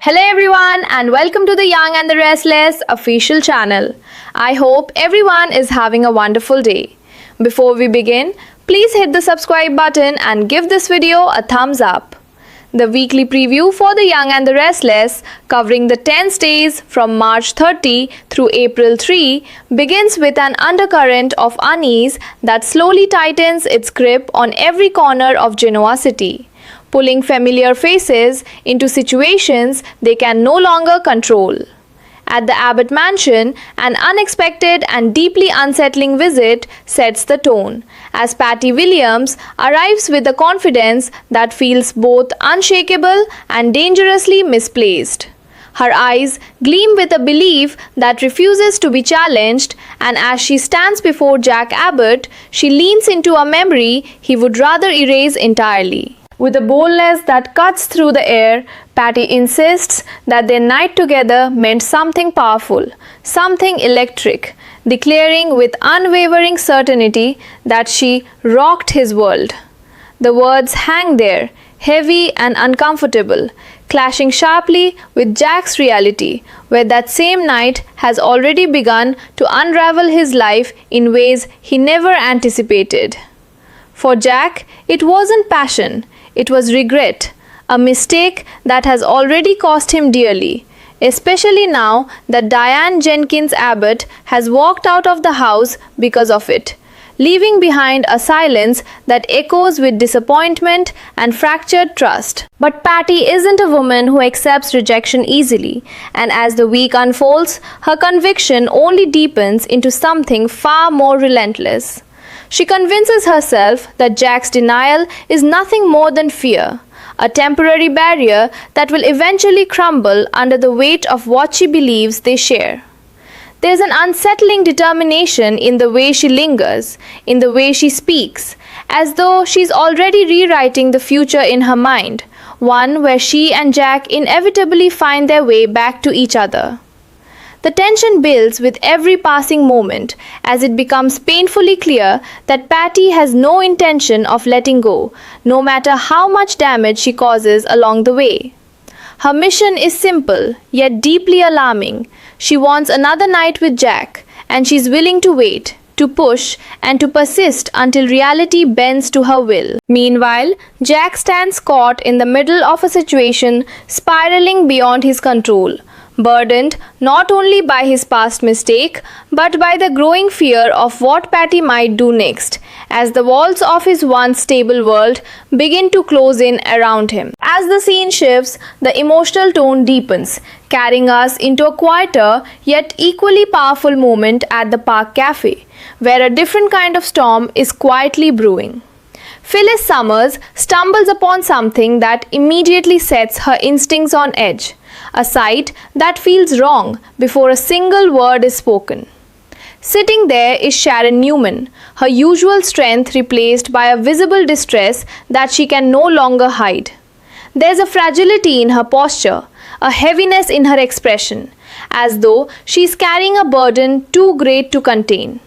Hello everyone and welcome to the Young and the Restless official channel. I hope everyone is having a wonderful day. Before we begin, please hit the subscribe button and give this video a thumbs up. The weekly preview for the Young and the Restless, covering the 10 days from March 30 through April 3, begins with an undercurrent of unease that slowly tightens its grip on every corner of Genoa City, pulling familiar faces into situations they can no longer control. At the Abbott mansion, an unexpected and deeply unsettling visit sets the tone, as Patty Williams arrives with a confidence that feels both unshakable and dangerously misplaced. Her eyes gleam with a belief that refuses to be challenged, and as she stands before Jack Abbott, she leans into a memory he would rather erase entirely. With a boldness that cuts through the air, Patty insists that their night together meant something powerful, something electric, declaring with unwavering certainty that she rocked his world. The words hang there, heavy and uncomfortable, clashing sharply with Jack's reality, where that same night has already begun to unravel his life in ways he never anticipated. For Jack, it wasn't passion. It was regret, a mistake that has already cost him dearly, especially now that Diane Jenkins Abbott has walked out of the house because of it, leaving behind a silence that echoes with disappointment and fractured trust. But Patty isn't a woman who accepts rejection easily, and as the week unfolds, her conviction only deepens into something far more relentless. She convinces herself that Jack's denial is nothing more than fear, a temporary barrier that will eventually crumble under the weight of what she believes they share. There's an unsettling determination in the way she lingers, in the way she speaks, as though she's already rewriting the future in her mind, one where she and Jack inevitably find their way back to each other. The tension builds with every passing moment as it becomes painfully clear that Patty has no intention of letting go, no matter how much damage she causes along the way. Her mission is simple, yet deeply alarming. She wants another night with Jack, and she's willing to wait, to push, and to persist until reality bends to her will. Meanwhile, Jack stands caught in the middle of a situation spiraling beyond his control, burdened not only by his past mistake, but by the growing fear of what Patty might do next, as the walls of his once stable world begin to close in around him. As the scene shifts, the emotional tone deepens, carrying us into a quieter yet equally powerful moment at the Park Cafe, where a different kind of storm is quietly brewing. Phyllis Summers stumbles upon something that immediately sets her instincts on edge, a sight that feels wrong before a single word is spoken. Sitting there is Sharon Newman, her usual strength replaced by a visible distress that she can no longer hide. There's a fragility in her posture, a heaviness in her expression, as though she's carrying a burden too great to contain.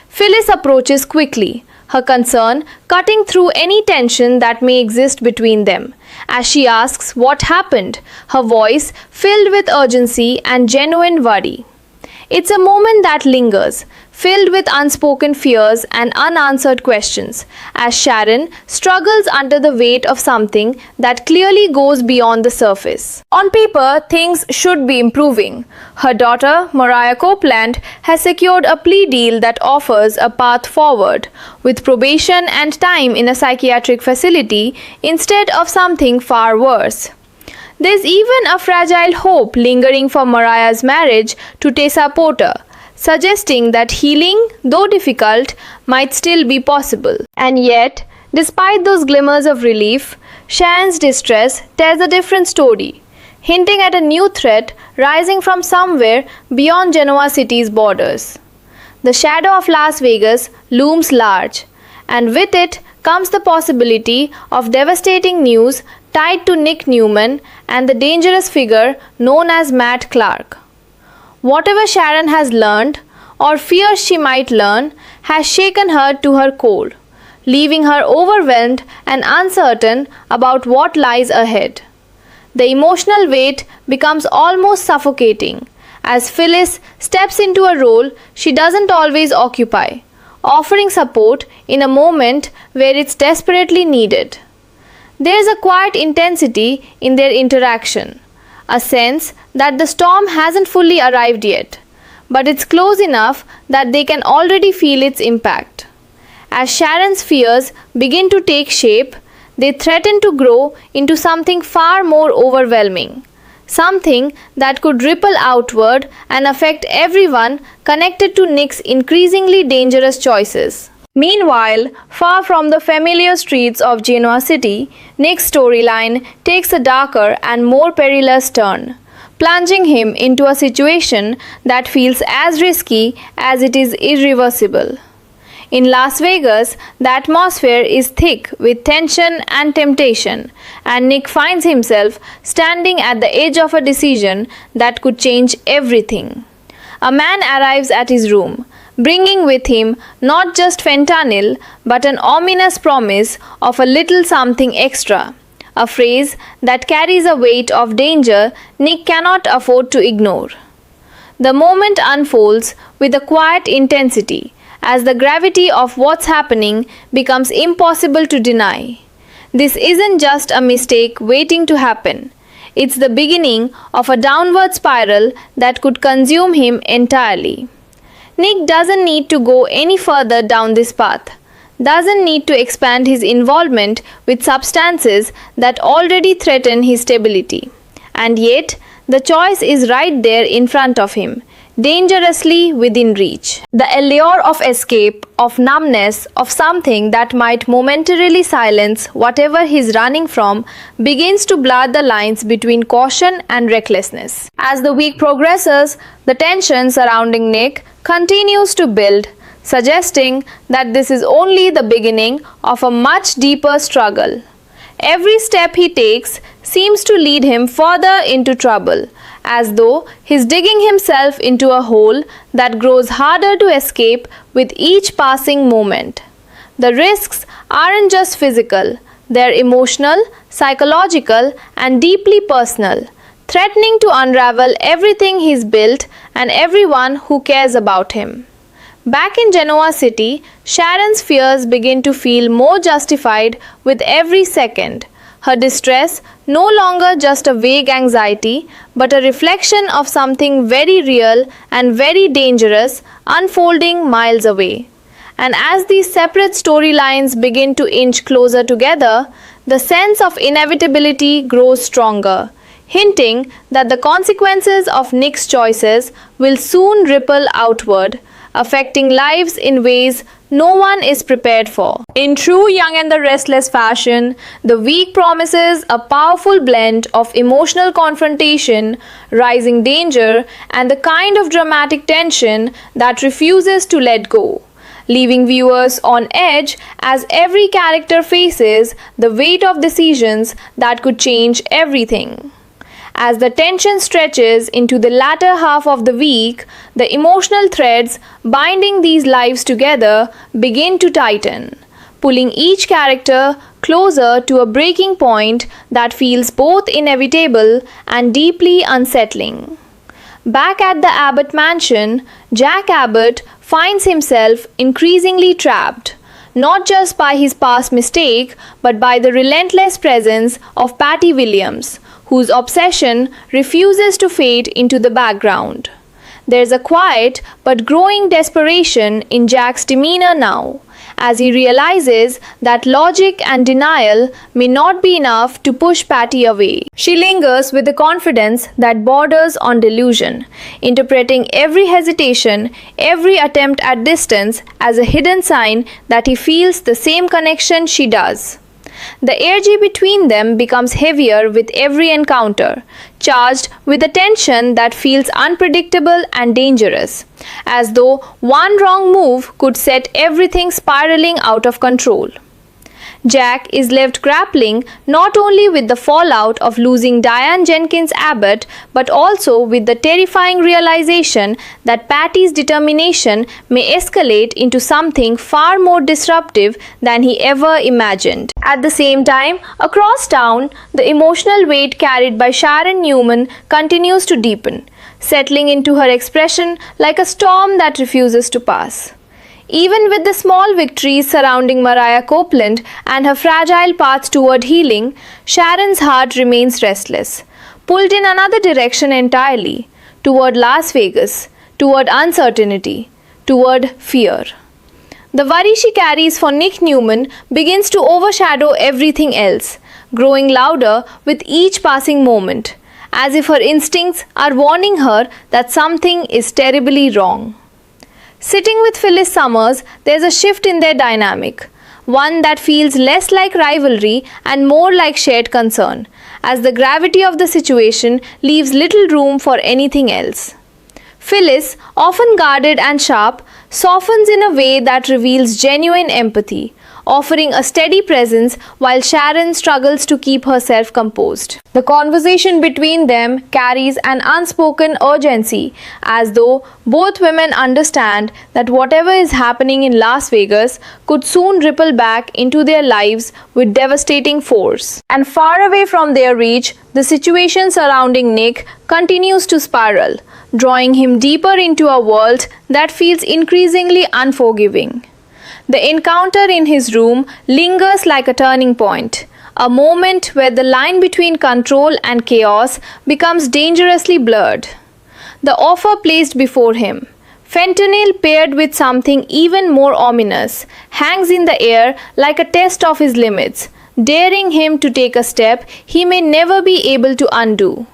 Phyllis approaches quickly, her concern cutting through any tension that may exist between them, as she asks what happened, her voice filled with urgency and genuine worry. It's a moment that lingers, filled with unspoken fears and unanswered questions, as Sharon struggles under the weight of something that clearly goes beyond the surface. On paper, things should be improving. Her daughter, Mariah Copeland, has secured a plea deal that offers a path forward, with probation and time in a psychiatric facility instead of something far worse. There's even a fragile hope lingering for Mariah's marriage to Tessa Porter, suggesting that healing, though difficult, might still be possible. And yet, despite those glimmers of relief, Sharon's distress tells a different story, hinting at a new threat rising from somewhere beyond Genoa City's borders. The shadow of Las Vegas looms large, and with it comes the possibility of devastating news tied to Nick Newman and the dangerous figure known as Matt Clark. Whatever Sharon has learned, or fears she might learn, has shaken her to her core, leaving her overwhelmed and uncertain about what lies ahead. The emotional weight becomes almost suffocating as Phyllis steps into a role she doesn't always occupy, offering support in a moment where it's desperately needed. There's a quiet intensity in their interaction, a sense that the storm hasn't fully arrived yet, but it's close enough that they can already feel its impact. As Sharon's fears begin to take shape, they threaten to grow into something far more overwhelming, something that could ripple outward and affect everyone connected to Nick's increasingly dangerous choices. Meanwhile, far from the familiar streets of Genoa City, Nick's storyline takes a darker and more perilous turn, plunging him into a situation that feels as risky as it is irreversible. In Las Vegas, the atmosphere is thick with tension and temptation, and Nick finds himself standing at the edge of a decision that could change everything. A man arrives at his room, bringing with him not just fentanyl but an ominous promise of a little something extra, a phrase that carries a weight of danger Nick cannot afford to ignore. The moment unfolds with a quiet intensity as the gravity of what's happening becomes impossible to deny. This isn't just a mistake waiting to happen. It's the beginning of a downward spiral that could consume him entirely. Nick doesn't need to go any further down this path, doesn't need to expand his involvement with substances that already threaten his stability. And yet, the choice is right there in front of him, dangerously within reach. The allure of escape, of numbness, of something that might momentarily silence whatever he's running from begins to blur the lines between caution and recklessness. As the week progresses, the tension surrounding Nick continues to build, suggesting that this is only the beginning of a much deeper struggle. Every step he takes seems to lead him further into trouble, as though he's digging himself into a hole that grows harder to escape with each passing moment. The risks aren't just physical, they're emotional, psychological, and deeply personal, threatening to unravel everything he's built and everyone who cares about him. Back in Genoa City, Sharon's fears begin to feel more justified with every second. Her distress no longer just a vague anxiety, but a reflection of something very real and very dangerous unfolding miles away. And as these separate storylines begin to inch closer together, the sense of inevitability grows stronger, hinting that the consequences of Nick's choices will soon ripple outward, affecting lives in ways no one is prepared for. In true Young and the Restless fashion, the week promises a powerful blend of emotional confrontation, rising danger, and the kind of dramatic tension that refuses to let go, leaving viewers on edge as every character faces the weight of decisions that could change everything. As the tension stretches into the latter half of the week, the emotional threads binding these lives together begin to tighten, pulling each character closer to a breaking point that feels both inevitable and deeply unsettling. Back at the Abbott mansion, Jack Abbott finds himself increasingly trapped, not just by his past mistake, but by the relentless presence of Patty Williams, whose obsession refuses to fade into the background. There's a quiet but growing desperation in Jack's demeanor now, as he realizes that logic and denial may not be enough to push Patty away. She lingers with a confidence that borders on delusion, interpreting every hesitation, every attempt at distance as a hidden sign that he feels the same connection she does. The energy between them becomes heavier with every encounter, charged with a tension that feels unpredictable and dangerous, as though one wrong move could set everything spiraling out of control. Jack is left grappling not only with the fallout of losing Diane Jenkins Abbott but also with the terrifying realization that Patty's determination may escalate into something far more disruptive than he ever imagined. At the same time, across town, the emotional weight carried by Sharon Newman continues to deepen, settling into her expression like a storm that refuses to pass. Even with the small victories surrounding Mariah Copeland and her fragile path toward healing, Sharon's heart remains restless, pulled in another direction entirely, toward Las Vegas, toward uncertainty, toward fear. The worry she carries for Nick Newman begins to overshadow everything else, growing louder with each passing moment, as if her instincts are warning her that something is terribly wrong. Sitting with Phyllis Summers, there's a shift in their dynamic, one that feels less like rivalry and more like shared concern, as the gravity of the situation leaves little room for anything else. Phyllis, often guarded and sharp, softens in a way that reveals genuine empathy, offering a steady presence while Sharon struggles to keep herself composed. The conversation between them carries an unspoken urgency, as though both women understand that whatever is happening in Las Vegas could soon ripple back into their lives with devastating force. And far away from their reach, the situation surrounding Nick continues to spiral, drawing him deeper into a world that feels increasingly unforgiving. The encounter in his room lingers like a turning point, a moment where the line between control and chaos becomes dangerously blurred. The offer placed before him, fentanyl paired with something even more ominous, hangs in the air like a test of his limits, daring him to take a step he may never be able to undo.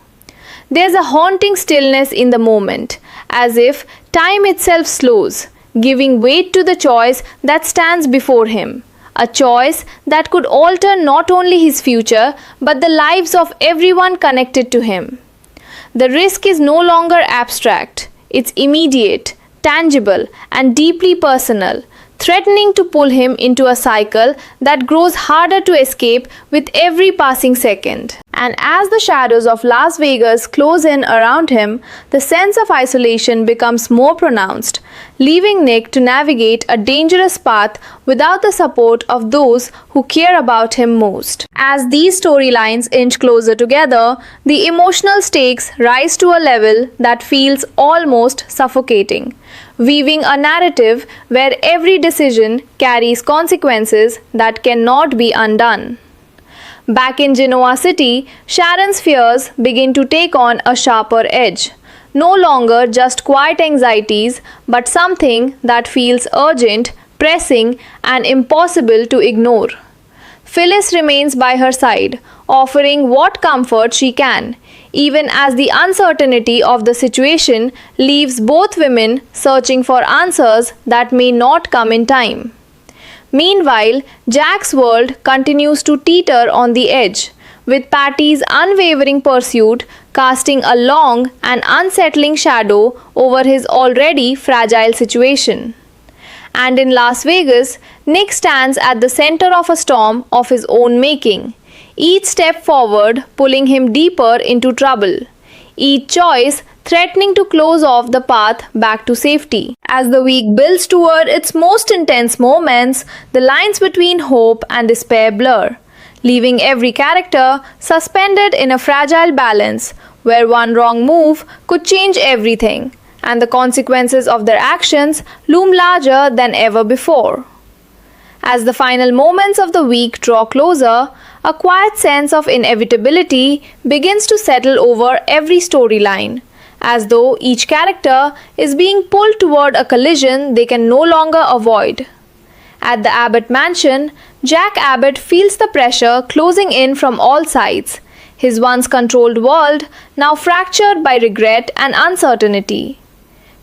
There's a haunting stillness in the moment, as if time itself slows, giving weight to the choice that stands before him, a choice that could alter not only his future but the lives of everyone connected to him. The risk is no longer abstract, it's immediate, tangible, and deeply personal, threatening to pull him into a cycle that grows harder to escape with every passing second. And as the shadows of Las Vegas close in around him, the sense of isolation becomes more pronounced, leaving Nick to navigate a dangerous path without the support of those who care about him most. As these storylines inch closer together, the emotional stakes rise to a level that feels almost suffocating, weaving a narrative where every decision carries consequences that cannot be undone. Back in Genoa City, Sharon's fears begin to take on a sharper edge. No longer just quiet anxieties, but something that feels urgent, pressing, and impossible to ignore. Phyllis remains by her side, offering what comfort she can, even as the uncertainty of the situation leaves both women searching for answers that may not come in time. Meanwhile, Jack's world continues to teeter on the edge, with Patty's unwavering pursuit casting a long and unsettling shadow over his already fragile situation. And in Las Vegas, Nick stands at the center of a storm of his own making, each step forward pulling him deeper into trouble, each choice threatening to close off the path back to safety. As the week builds toward its most intense moments, the lines between hope and despair blur, leaving every character suspended in a fragile balance where one wrong move could change everything, and the consequences of their actions loom larger than ever before. As the final moments of the week draw closer, a quiet sense of inevitability begins to settle over every storyline, as though each character is being pulled toward a collision they can no longer avoid. At the Abbott mansion, Jack Abbott feels the pressure closing in from all sides, his once controlled world now fractured by regret and uncertainty.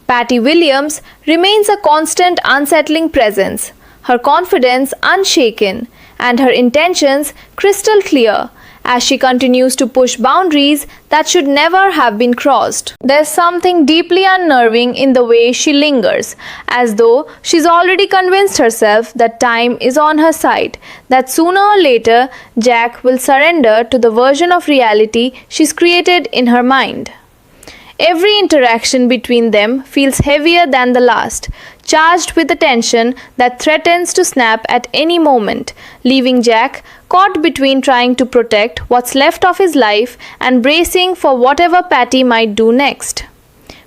Patty Williams remains a constant unsettling presence, her confidence unshaken and her intentions crystal clear, as she continues to push boundaries that should never have been crossed. There's something deeply unnerving in the way she lingers, as though she's already convinced herself that time is on her side, that sooner or later Jack will surrender to the version of reality she's created in her mind. Every interaction between them feels heavier than the last, charged with a tension that threatens to snap at any moment, leaving Jack caught between trying to protect what's left of his life and bracing for whatever Patty might do next.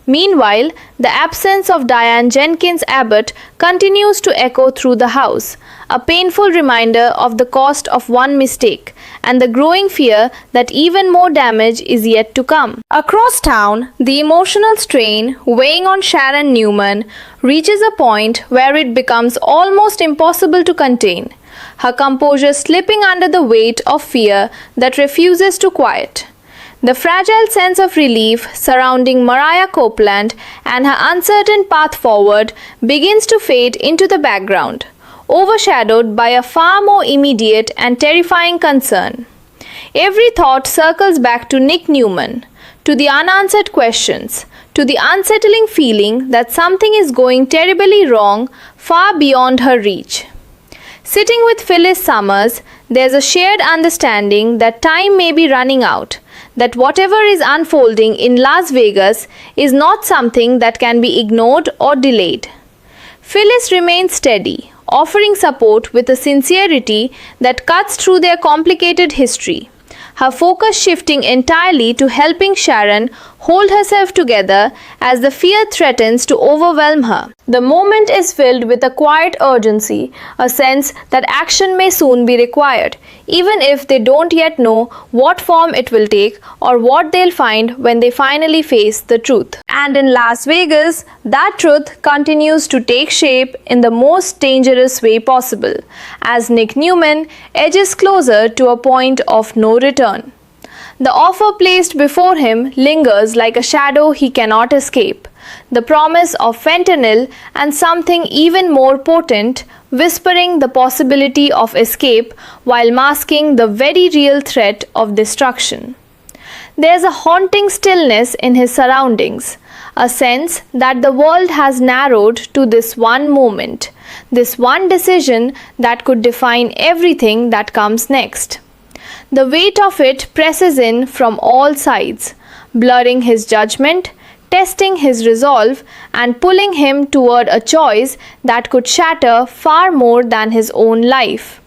Meanwhile, the absence of Diane Jenkins Abbott continues to echo through the house, a painful reminder of the cost of one mistake and the growing fear that even more damage is yet to come. Across town, the emotional strain weighing on Sharon Newman reaches a point where it becomes almost impossible to contain, her composure slipping under the weight of fear that refuses to quiet. The fragile sense of relief surrounding Mariah Copeland and her uncertain path forward begins to fade into the background, overshadowed by a far more immediate and terrifying concern. Every thought circles back to Nick Newman, to the unanswered questions, to the unsettling feeling that something is going terribly wrong far beyond her reach. Sitting with Phyllis Summers, there's a shared understanding that time may be running out, that whatever is unfolding in Las Vegas is not something that can be ignored or delayed. Phyllis remains steady, offering support with a sincerity that cuts through their complicated history, her focus shifting entirely to helping Sharon hold herself together as the fear threatens to overwhelm her. The moment is filled with a quiet urgency, a sense that action may soon be required, even if they don't yet know what form it will take or what they'll find when they finally face the truth. And in Las Vegas, that truth continues to take shape in the most dangerous way possible, as Nick Newman edges closer to a point of no return. The offer placed before him lingers like a shadow he cannot escape, the promise of fentanyl and something even more potent, whispering the possibility of escape while masking the very real threat of destruction. There's a haunting stillness in his surroundings, a sense that the world has narrowed to this one moment, this one decision that could define everything that comes next. The weight of it presses in from all sides, blurring his judgment, testing his resolve, and pulling him toward a choice that could shatter far more than his own life.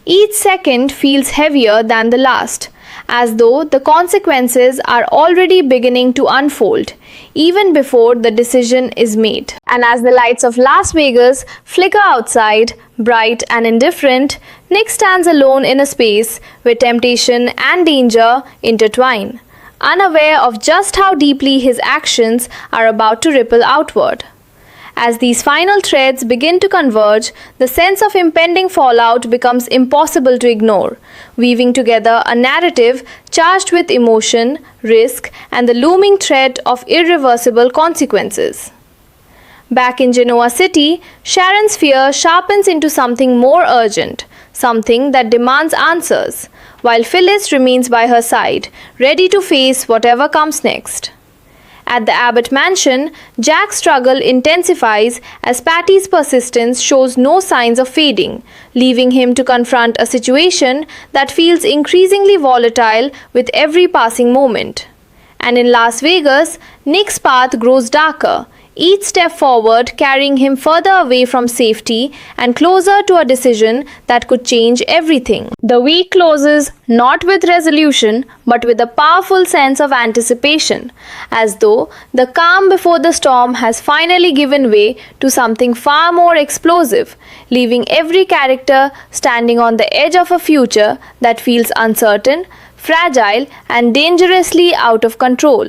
Each second feels heavier than the last, as though the consequences are already beginning to unfold, even before the decision is made. And as the lights of Las Vegas flicker outside, bright and indifferent, Nick stands alone in a space where temptation and danger intertwine, unaware of just how deeply his actions are about to ripple outward. As these final threads begin to converge, the sense of impending fallout becomes impossible to ignore, weaving together a narrative charged with emotion, risk, and the looming threat of irreversible consequences. Back in Genoa City, Sharon's fear sharpens into something more urgent, something that demands answers, while Phyllis remains by her side, ready to face whatever comes next. At the Abbott mansion, Jack's struggle intensifies as Patty's persistence shows no signs of fading, leaving him to confront a situation that feels increasingly volatile with every passing moment. And in Las Vegas, Nick's path grows darker, each step forward carrying him further away from safety and closer to a decision that could change everything. The week closes not with resolution but with a powerful sense of anticipation, as though the calm before the storm has finally given way to something far more explosive, leaving every character standing on the edge of a future that feels uncertain, fragile, and dangerously out of control.